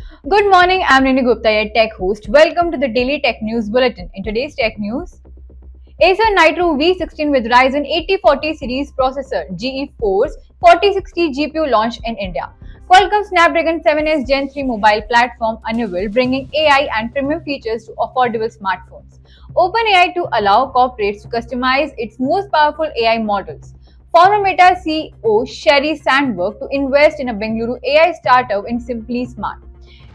Good morning, I'm Rini Gupta, your tech host. Welcome to the Daily Tech News Bulletin. In today's tech news, Acer Nitro V16 with Ryzen 8040 series processor, GeForce 4060 GPU launched in India. Qualcomm Snapdragon 7S Gen 3 mobile platform unveiled, bringing AI and premium features to affordable smartphones. OpenAI to allow corporates to customize its most powerful AI models. Former Meta CEO Sherry Sandberg to invest in a Bengaluru AI startup in Simply Smart.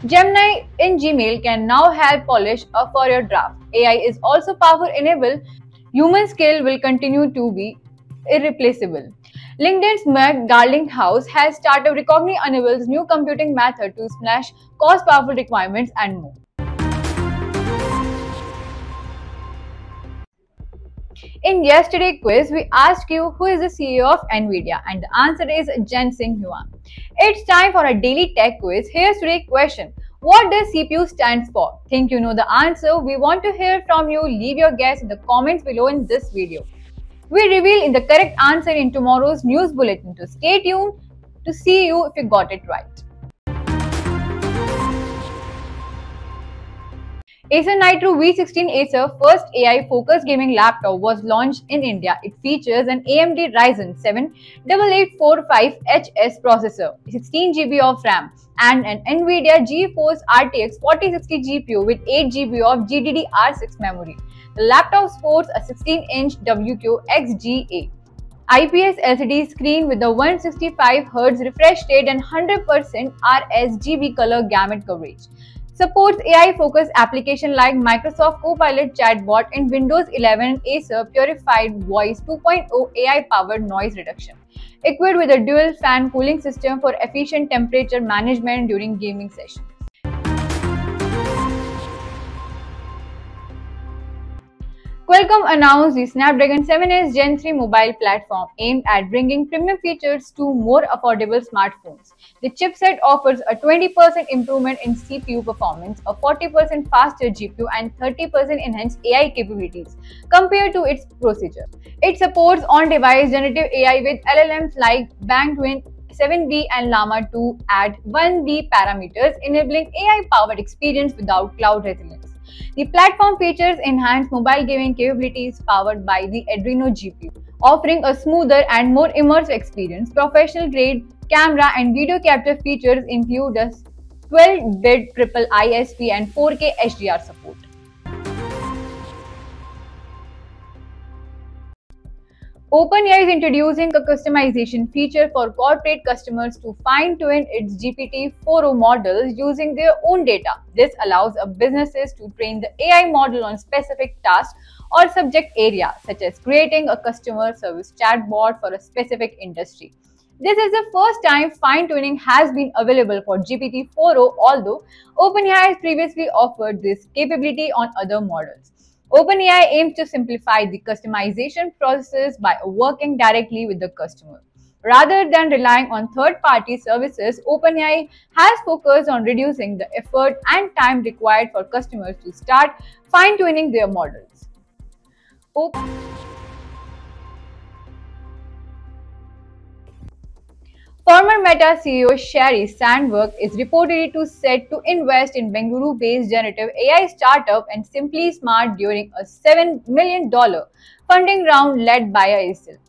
Gemini in Gmail can now help polish for your draft. AI is also powerful enable. Human skill will continue to be irreplaceable. LinkedIn's Meg Garlinghouse has started Recogni Annual's new computing method to smash cost-powerful requirements and more. In yesterday's quiz, we asked you who is the CEO of Nvidia, and the answer is Jensen Huang. It's time for a daily tech quiz. Here's today's question. What does CPU stands for? Think you know the answer? We want to hear from you. Leave your guess in the comments below in this video. We reveal the correct answer in tomorrow's news bulletin. So stay tuned to see you if you got it right. Acer Nitro V16 Acer first AI-focused gaming laptop was launched in India. It features an AMD Ryzen 7 8845HS processor, 16 GB of RAM, and an NVIDIA GeForce RTX 4060 GPU with 8 GB of GDDR6 memory. The laptop sports a 16-inch WQXGA IPS LCD screen with a 165Hz refresh rate and 100% RSGB color gamut coverage. Supports AI-focused applications like Microsoft Copilot chatbot in Windows 11 and Acer Purified Voice 2.0 AI-powered noise reduction. Equipped with a dual fan cooling system for efficient temperature management during gaming sessions. Qualcomm announced the Snapdragon 7S Gen 3 mobile platform aimed at bringing premium features to more affordable smartphones. The chipset offers a 20% improvement in CPU performance, a 40% faster GPU, and 30% enhanced AI capabilities compared to its processor. It supports on-device generative AI with LLMs like Bang-Twin 7B and Llama 2 at 1B parameters, enabling AI-powered experience without cloud resilience. The platform features enhanced mobile gaming capabilities powered by the Adreno GPU, offering a smoother and more immersive experience. Professional-grade camera and video capture features include a 12-bit triple ISP and 4K HDR support. OpenAI is introducing a customization feature for corporate customers to fine-tune its GPT-4o models using their own data. This allows businesses to train the AI model on specific tasks or subject areas, such as creating a customer service chatbot for a specific industry. This is the first time fine-tuning has been available for GPT-4o, although OpenAI has previously offered this capability on other models. OpenAI aims to simplify the customization process by working directly with the customer. Rather than relying on third-party services, OpenAI has focused on reducing the effort and time required for customers to start fine-tuning their models. Former Meta CEO Sherry Sandberg is reportedly set to invest in Bengaluru-based generative AI startup and Simply Smart during a $7 million funding round led by Acer.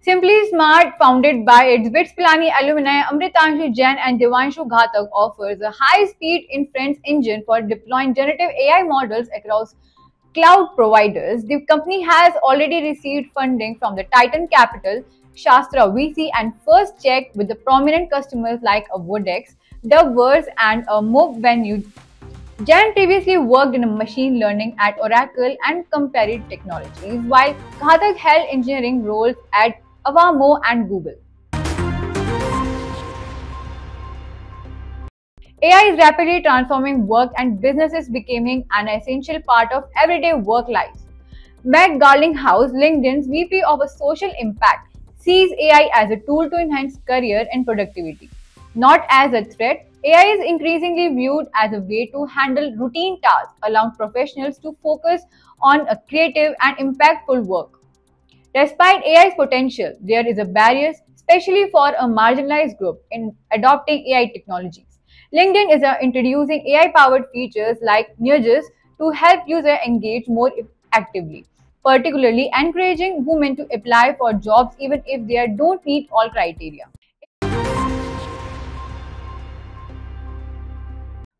Simply Smart, founded by its BITS Pilani alumni Amritanshu Jain and Devanshu Ghatak, offers a high-speed inference engine for deploying generative AI models across cloud providers. The company has already received funding from the Titan Capital, Shastra VC, and first check with the prominent customers like a Vodex, Dubverse, and a Mob Venue. Jain previously worked in machine learning at Oracle and Comparative Technologies, while Ghatak held engineering roles at Avamo and Google. AI is rapidly transforming work and businesses becoming an essential part of everyday work life. Meg Garlinghouse, LinkedIn's VP of Social Impact, sees AI as a tool to enhance career and productivity. Not as a threat, AI is increasingly viewed as a way to handle routine tasks, allowing professionals to focus on a creative and impactful work. Despite AI's potential, there is a barriers. especially for a marginalized group in adopting AI technologies. LinkedIn is introducing AI-powered features like nudges to help users engage more actively, particularly encouraging women to apply for jobs even if they don't meet all criteria.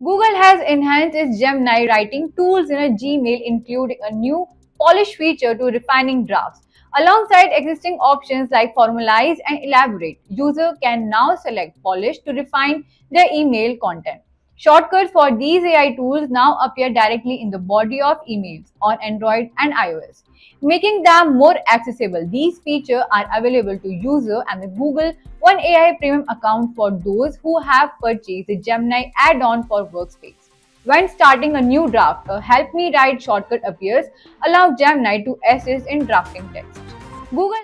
Google has enhanced its Gemini writing tools in a Gmail, including a new polish feature to refining drafts. Alongside existing options like formalize and elaborate, user can now select polish to refine their email content. Shortcuts for these AI tools now appear directly in the body of emails on Android and iOS, making them more accessible. These features are available to users and the Google One AI Premium account for those who have purchased the Gemini add-on for Workspace. When starting a new draft, a Help Me Write shortcut appears, allow Gemini to assist in drafting text. Google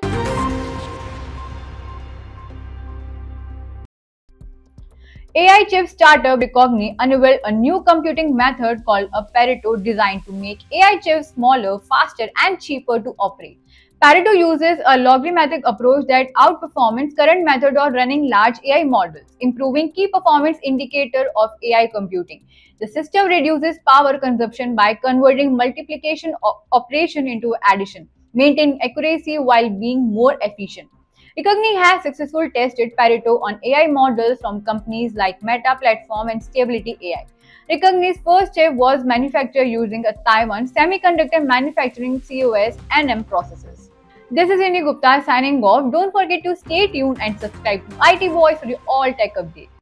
AI chip startup Recogni unveiled a new computing method called a Pareto designed to make AI chips smaller, faster, and cheaper to operate. Pareto uses a logarithmic approach that outperforms current method of running large AI models, improving key performance indicator of AI computing. The system reduces power consumption by converting multiplication operation into addition, maintaining accuracy while being more efficient. Recogni has successfully tested Pareto on AI models from companies like Meta Platform and Stability AI. Recogni's first chip was manufactured using a Taiwan semiconductor manufacturing COS/NM processes. This is Inni Gupta signing off. Don't forget to stay tuned and subscribe to IT Voice for your all tech updates.